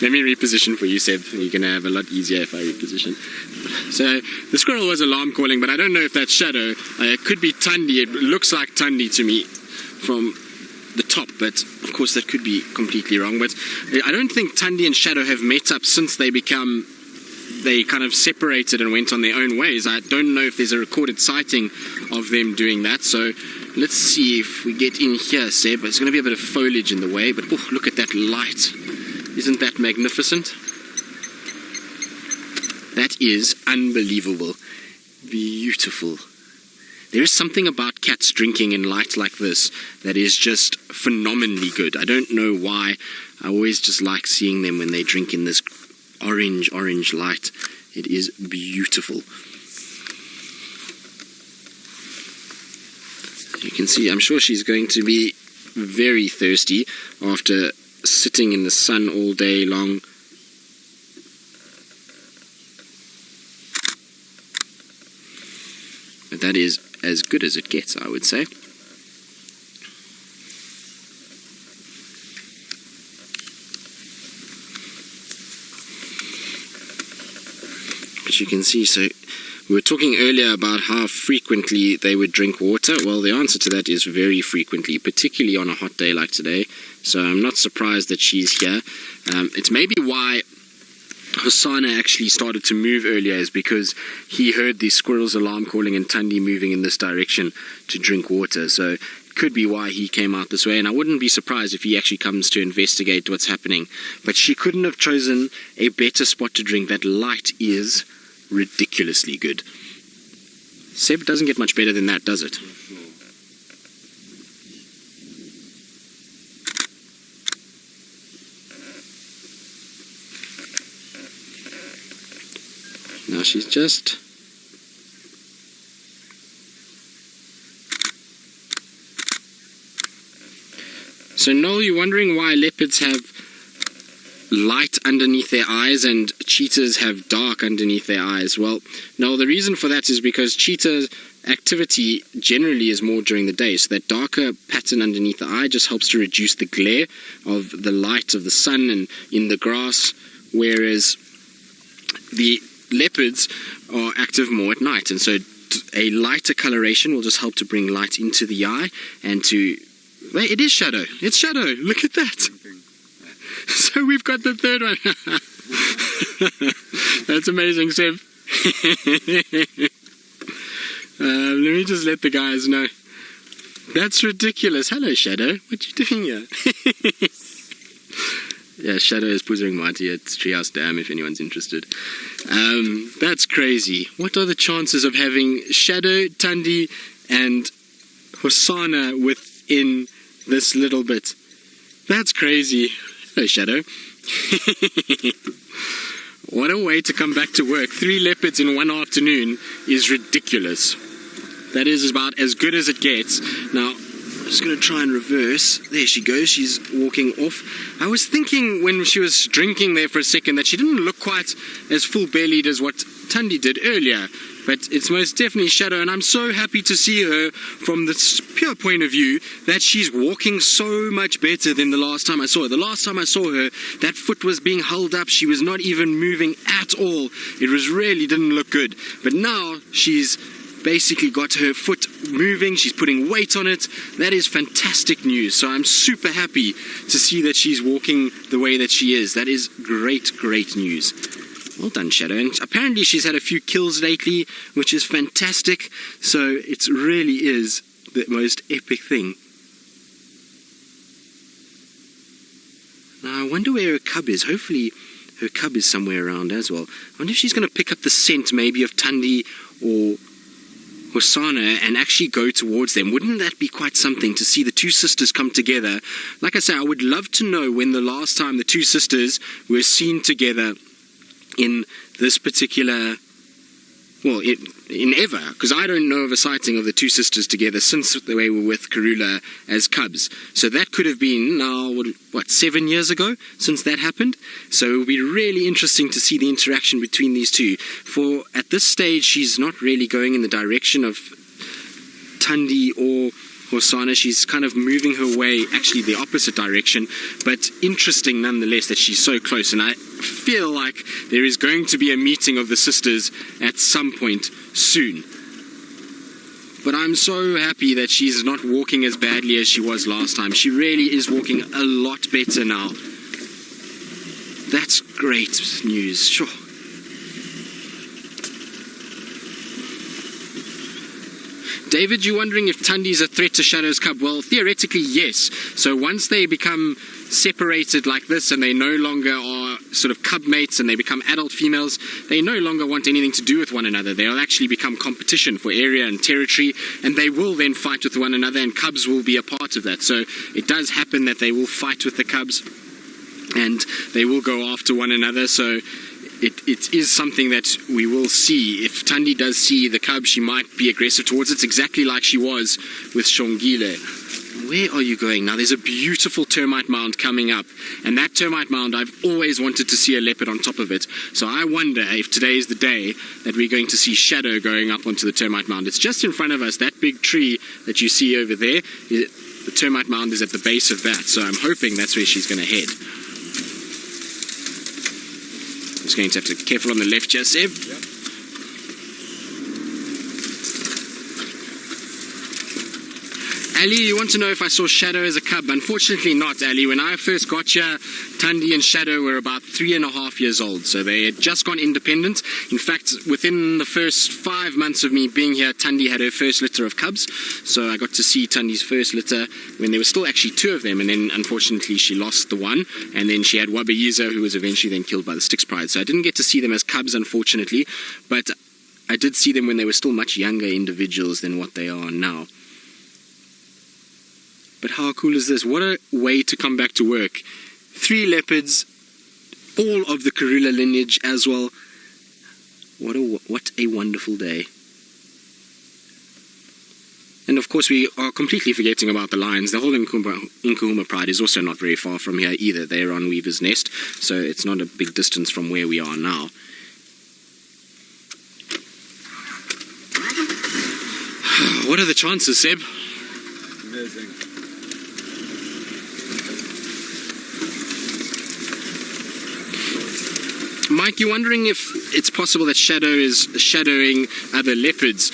Let me reposition for you, Seb. You're going to have a lot easier if I reposition. So the squirrel was alarm calling, but I don't know if that's Shadow. It could be Tundi. It looks like Tundi to me from the top, but of course that could be completely wrong. But I don't think Tundi and Shadow have met up since they kind of separated and went on their own ways. I don't know if there's a recorded sighting of them doing that. So let's see if we get in here, Seb. There's going to be a bit of foliage in the way, but oh, look at that light. Isn't that magnificent? That is unbelievable. Beautiful. There is something about cats drinking in light like this that is just phenomenally good. I don't know why. I always just like seeing them when they drink in this orange light. It is beautiful. You can see, I'm sure she's going to be very thirsty after sitting in the sun all day long. But that is as good as it gets, I would say. But you can see, so we were talking earlier about how frequently they would drink water. Well, the answer to that is very frequently, particularly on a hot day like today. So I'm not surprised that she's here. It's maybe why Hosanna actually started to move earlier, is because he heard the squirrel's alarm calling and Tundi moving in this direction to drink water. So it could be why he came out this way, and I wouldn't be surprised if he actually comes to investigate what's happening. But she couldn't have chosen a better spot to drink. That light is ridiculously good. Seb, doesn't get much better than that, does it? Now she's just so Noel, you're wondering why leopards have light underneath their eyes and cheetahs have dark underneath their eyes. Well, no, the reason for that is because cheetah activity generally is more during the day, so that darker pattern underneath the eye just helps to reduce the glare of the light of the sun and in the grass, whereas the leopards are active more at night, and so a lighter coloration will just help to bring light into the eye and to... Wait, it is Shadow. It's Shadow. Look at that. So we've got the third one. That's amazing, Seb. Let me just let the guys know. That's ridiculous. Hello, Shadow. What you doing here? Yeah, Shadow is Puzzering Mighty at Treehouse Dam, if anyone's interested. That's crazy. What are the chances of having Shadow, Tundi, and Hosanna within this little bit? That's crazy. Hello, Shadow. What a way to come back to work. 3 leopards in one afternoon is ridiculous. That is about as good as it gets. Now, I'm just going to try and reverse. There she goes. She's walking off. I was thinking when she was drinking there for a second that she didn't look quite as full-bellied as what Tundi did earlier. But it's most definitely Shadow, and I'm so happy to see her from this pure point of view that she's walking so much better than the last time I saw her. The last time I saw her, that foot was being held up. She was not even moving at all. It was really didn't look good. But now she's basically got her foot moving. She's putting weight on it. That is fantastic news. So I'm super happy to see that she's walking the way that she is. That is great, great news. Well done, Shadow. And apparently she's had a few kills lately, which is fantastic. So it really is the most epic thing. Now I wonder where her cub is. Hopefully her cub is somewhere around as well. I wonder if she's going to pick up the scent maybe of Tundi or Hosanna and actually go towards them. Wouldn't that be quite something to see the two sisters come together? Like I say, I would love to know when the last time the two sisters were seen together in this particular, well, in ever, because I don't know of a sighting of the two sisters together since they were with Karula as cubs. So that could have been now, what, 7 years ago since that happened? So it will be really interesting to see the interaction between these two. For at this stage, she's not really going in the direction of Tundi or Hosana. She's kind of moving her way actually the opposite direction, but interesting nonetheless that she's so close, and I feel like there is going to be a meeting of the sisters at some point soon. But I'm so happy that she's not walking as badly as she was last time. She really is walking a lot better now. That's great news, sure. David, you're wondering if Tundi's a threat to Shadow's cub? Well, theoretically, yes. So once they become separated like this and they no longer are sort of cub mates and they become adult females, they no longer want anything to do with one another. They'll actually become competition for area and territory, and they will then fight with one another, and cubs will be a part of that. So it does happen that they will fight with the cubs and they will go after one another. So it is something that we will see. If Tundi does see the cub, she might be aggressive towards it, exactly like she was with Shongile. Where are you going now? There's a beautiful termite mound coming up, and that termite mound, I've always wanted to see a leopard on top of it. So I wonder if today is the day that we're going to see Shadow going up onto the termite mound. It's just in front of us, that big tree that you see over there. The termite mound is at the base of that, so I'm hoping that's where she's going to head. Just going to have to be careful on the left here, Seb. Yep. Ali, you want to know if I saw Shadow as a cub? Unfortunately not, Ali. When I first got here, Tundi and Shadow were about 3.5 years old, so they had just gone independent. In fact, within the first 5 months of me being here, Tundi had her first litter of cubs, so I got to see Tundi's first litter when there were still actually 2 of them, and then unfortunately she lost the one, and then she had Wabayiza, who was eventually then killed by the Styx Pride. So I didn't get to see them as cubs, unfortunately, but I did see them when they were still much younger individuals than what they are now. But how cool is this? What a way to come back to work. 3 leopards, all of the Karula lineage as well. What a wonderful day. And of course we are completely forgetting about the lions. The whole Nkahuma Pride is also not very far from here either. They're on Weaver's Nest, so it's not a big distance from where we are now. What are the chances, Seb? Amazing. Mike, you're wondering if it's possible that Shadow is shadowing other leopards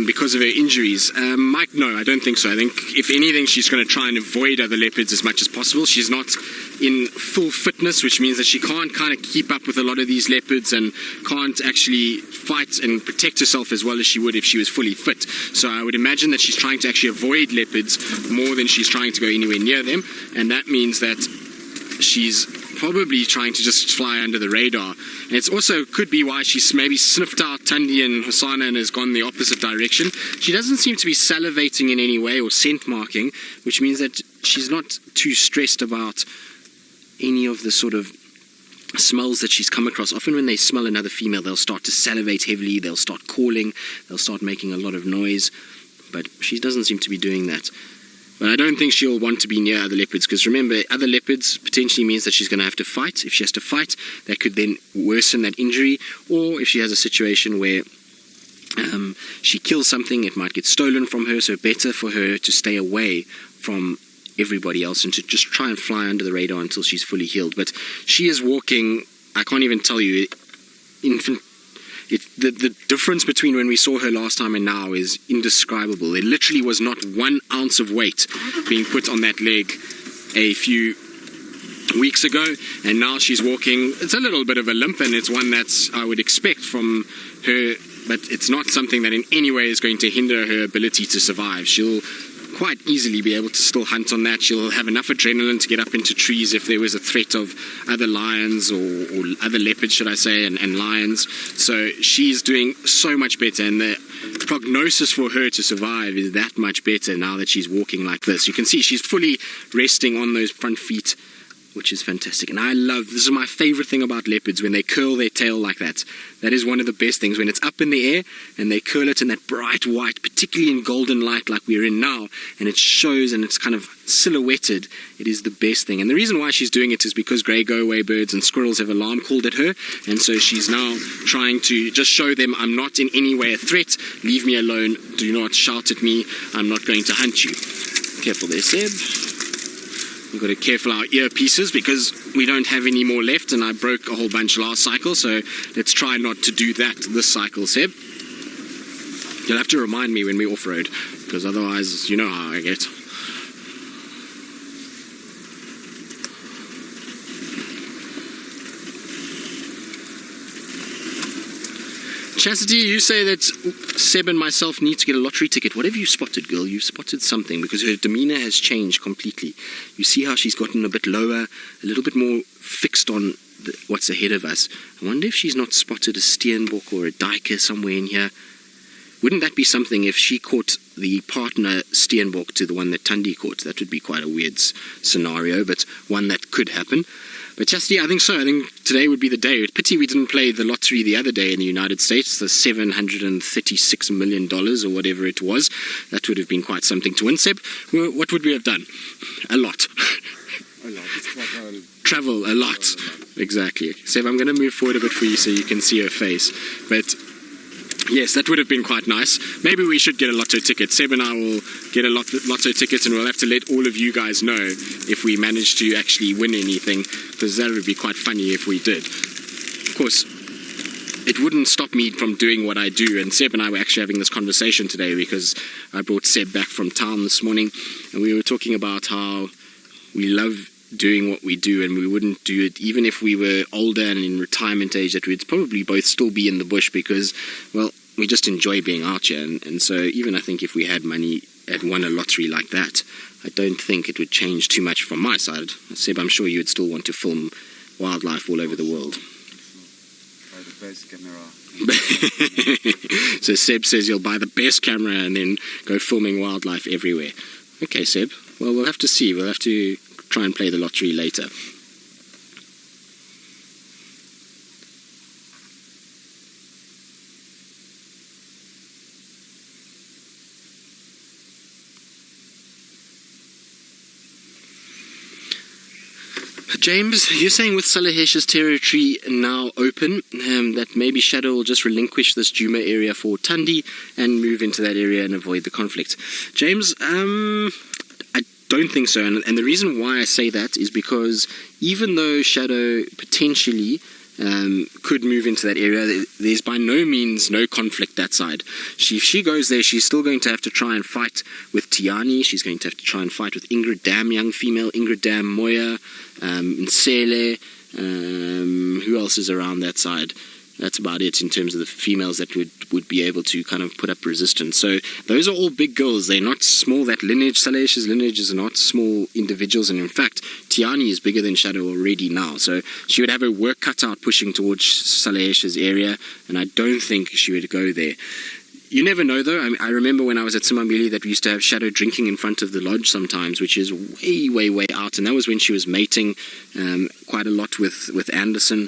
because of her injuries. Mike, no, I don't think so. I think, if anything, she's going to try and avoid other leopards as much as possible. She's not in full fitness, which means that she can't kind of keep up with a lot of these leopards and can't actually fight and protect herself as well as she would if she was fully fit. So I would imagine that she's trying to actually avoid leopards more than she's trying to go anywhere near them, and that means that she's probably trying to just fly under the radar. And it's also could be why she's maybe sniffed out Tundi and Hosana and has gone the opposite direction. She doesn't seem to be salivating in any way or scent marking, which means that she's not too stressed about any of the sort of smells that she's come across. Often when they smell another female, they'll start to salivate heavily, they'll start calling, they'll start making a lot of noise, but she doesn't seem to be doing that. But I don't think she'll want to be near other leopards, because remember, other leopards potentially means that she's going to have to fight. If she has to fight, that could then worsen that injury. Or if she has a situation where she kills something, it might get stolen from her, so better for her to stay away from everybody else and to just try and fly under the radar until she's fully healed. But she is walking, I can't even tell you, the difference between when we saw her last time and now is indescribable. There literally was not 1 ounce of weight being put on that leg a few weeks ago, and now she's walking. It's a little bit of a limp, and it's one that I would expect from her, but it's not something that in any way is going to hinder her ability to survive. She'll quite easily be able to still hunt on that. She'll have enough adrenaline to get up into trees if there was a threat of other lions or other leopards, should I say, and lions. So she's doing so much better, and the prognosis for her to survive is that much better now that she's walking like this. You can see she's fully resting on those front feet which is fantastic. And I love, this is my favorite thing about leopards, when they curl their tail like that. That is one of the best things, when it's up in the air and they curl it in that bright white, particularly in golden light like we're in now, and it shows and it's kind of silhouetted. It is the best thing. And the reason why she's doing it is because grey go-away birds and squirrels have alarm called at her, and so she's now trying to just show them, I'm not in any way a threat, leave me alone, do not shout at me, I'm not going to hunt you. Careful there, Seb. We've got to careful our earpieces because we don't have any more left, and I broke a whole bunch last cycle, so let's try not to do that this cycle, Seb. You'll have to remind me when we off-road, because otherwise you know how I get. Chastity, you say that Seb and myself need to get a lottery ticket. What have you spotted, girl? You've spotted something, because her demeanour has changed completely. You see how she's gotten a bit lower, a little bit more fixed on what's ahead of us. I wonder if she's not spotted a steenbok or a duiker somewhere in here. Wouldn't that be something if she caught the partner steenbok to the one that Thandi caught? That would be quite a weird scenario, but one that could happen. But Chastity, I think so. I think today would be the day. Pity we didn't play the lottery the other day in the United States, the $736 million or whatever it was. That would have been quite something to win. Seb, what would we have done? A lot. A lot. Travel a lot. Exactly. Seb, I'm going to move forward a bit for you so you can see her face. But yes, that would have been quite nice. Maybe we should get a lotto ticket. Seb and I will get a lotto ticket, and we'll have to let all of you guys know if we manage to actually win anything, because that would be quite funny if we did. Of course, it wouldn't stop me from doing what I do, and Seb and I were actually having this conversation today because I brought Seb back from town this morning, and we were talking about how we love doing what we do, and we wouldn't do it even if we were older and in retirement age, that we'd probably both still be in the bush because, well, we just enjoy being out here. And so even I think if we had money and won a lottery like that, I don't think it would change too much from my side. Seb, I'm sure you would still want to film wildlife all over the world. Buy the best camera. So Seb says he'll buy the best camera and then go filming wildlife everywhere. Okay, Seb. Well, we'll have to see. We'll have to try and play the lottery later. James, you're saying with Salahesh's territory now open, that maybe Shadow will just relinquish this Djuma area for Thandi and move into that area and avoid the conflict. James, I don't think so, and the reason why I say that is because even though Shadow potentially could move into that area, there's by no means no conflict that side. If she goes there, she's still going to have to try and fight with Tiani. She's going to have to try and fight with Ingrid Dam, young female, Ingrid Dam, Moya, Nsele, who else is around that side? That's about it in terms of the females that would be able to kind of put up resistance. So those are all big girls. They're not small. That lineage, Salahesh's lineage, is not small individuals. And in fact, Tiani is bigger than Shadow already now. So she would have her work cut out pushing towards Salahesh's area. And I don't think she would go there. You never know, though. I remember when I was at Simambili that we used to have Shadow drinking in front of the lodge sometimes, which is way out. And that was when she was mating quite a lot with Anderson.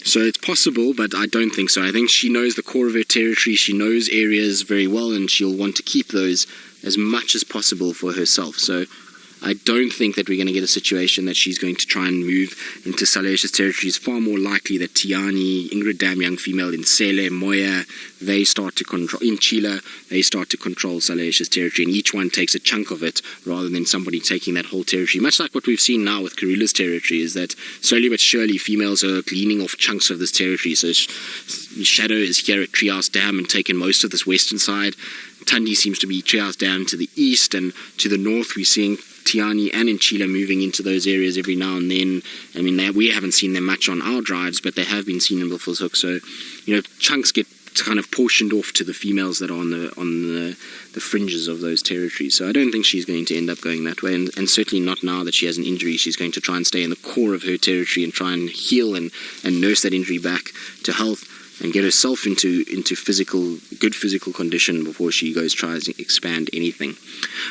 So it's possible, but I don't think so. I think she knows the core of her territory. She knows areas very well, and she'll want to keep those as much as possible for herself. So I don't think that we're going to get a situation that she's going to try and move into Salahesh's territory. It's far more likely that Tiani, Ingrid Dam, young female, in Sele, Moya, they start to control, in Chila, they start to control Salahesh's territory, and each one takes a chunk of it rather than somebody taking that whole territory. Much like what we've seen now with Karula's territory, is that slowly but surely females are gleaning off chunks of this territory. So Shadow is here at Treehouse Dam and taking most of this western side. Thandi seems to be Treehouse Dam to the east, and to the north we're seeing Tiani and Nchila moving into those areas every now and then. I mean, we haven't seen them much on our drives, but they have been seen in Buffelshoek. So, you know, chunks get kind of portioned off to the females that are on the fringes of those territories. So I don't think she's going to end up going that way, and certainly not now that she has an injury. She's going to try and stay in the core of her territory and try and heal and nurse that injury back to health. and get herself into good physical condition before she tries to expand anything.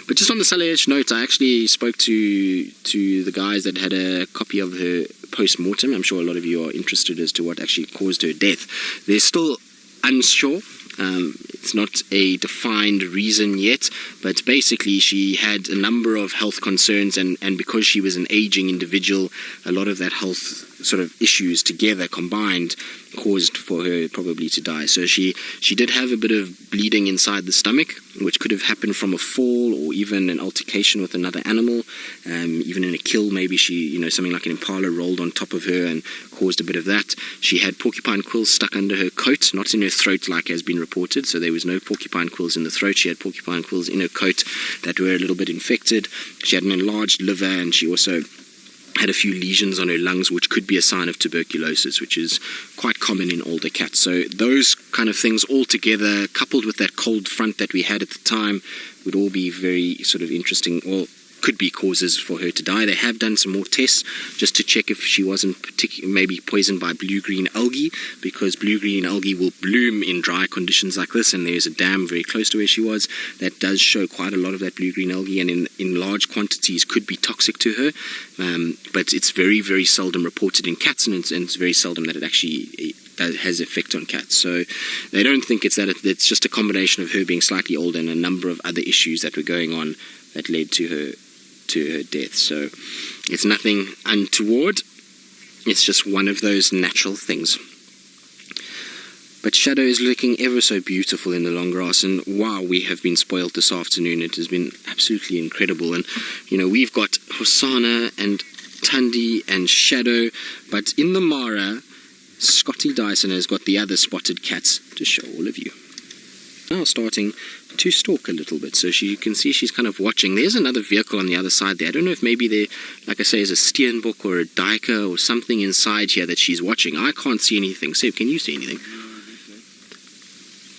But just on the Saleh note, I actually spoke to the guys that had a copy of her post-mortem. I'm sure a lot of you are interested as to what actually caused her death. They're still unsure. It's not a defined reason yet, but basically she had a number of health concerns, and because she was an aging individual, a lot of that health sort of issues together combined caused for her probably to die. So she did have a bit of bleeding inside the stomach, which could have happened from a fall or even an altercation with another animal, even in a kill. Maybe something like an impala rolled on top of her and caused a bit of that. She had porcupine quills stuck under her coat, not in her throat like has been reported, so there was no porcupine quills in the throat. She had porcupine quills in her coat that were a little bit infected. She had an enlarged liver, and she also had a few lesions on her lungs, which could be a sign of tuberculosis, which is quite common in older cats. So those kind of things all together, coupled with that cold front that we had at the time, would all be very sort of interesting, or could be causes for her to die. They have done some more tests just to check if she wasn't maybe poisoned by blue-green algae, because blue-green algae will bloom in dry conditions like this, and there's a dam very close to where she was that does show quite a lot of that blue-green algae, and in large quantities could be toxic to her. But it's very, very seldom reported in cats, and it's very seldom that it actually has effect on cats. So they don't think it's that. It's just a combination of her being slightly older and a number of other issues that were going on that led to her death. So it's nothing untoward. It's just one of those natural things. But Shadow is looking ever so beautiful in the long grass, and wow, we have been spoiled this afternoon. It has been absolutely incredible. And we've got Hosanna and Tundi and Shadow, but in the Mara, Scotty Dyson has got the other spotted cats to show all of you. Now starting to stalk a little bit, so you can see she's kind of watching. There's another vehicle on the other side there. I don't know if maybe there, like I say, is a steenbok or a duiker or something inside here that she's watching. I can't see anything. Seb, can you see anything?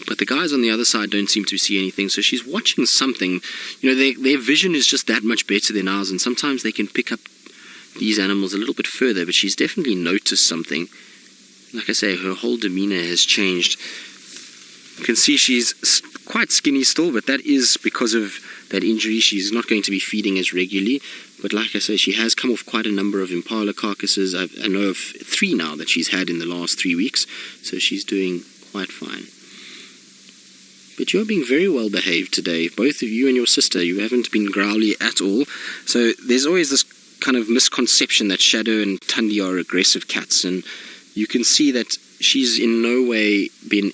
But the guys on the other side don't seem to see anything, so she's watching something. Their vision is just that much better than ours, and sometimes they can pick up these animals a little bit further, but she's definitely noticed something. Like I say, her whole demeanor has changed. You can see she's quite skinny still, but that is because of that injury. She's not going to be feeding as regularly. But like I say, she has come off quite a number of impala carcasses. I know of 3 now that she's had in the last 3 weeks. So she's doing quite fine. But you're being very well behaved today. Both of you and your sister. You haven't been growly at all. So there's always this kind of misconception that Shadow and Tundi are aggressive cats. And you can see that she's in no way been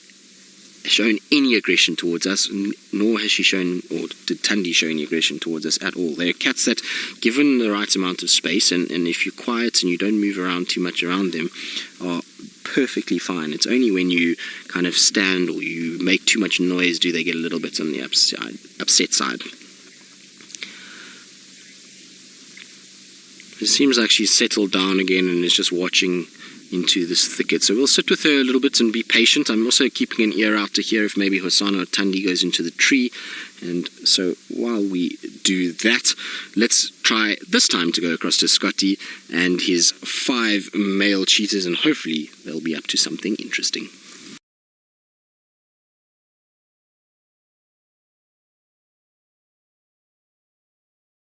shown any aggression towards us, nor has she shown, or did Tundi show any aggression towards us at all. They're cats that, given the right amount of space, and if you're quiet and you don't move around too much around them, are perfectly fine. It's only when you kind of stand or you make too much noise do they get a little bit on the upset side. It seems like she's settled down again and is just watching into this thicket. So we'll sit with her a little bit and be patient. I'm also keeping an ear out to hear if maybe Hosanna or Tundi goes into the tree. And so while we do that, let's try this time to go across to Scotty and his 5 male cheetahs, and hopefully they'll be up to something interesting.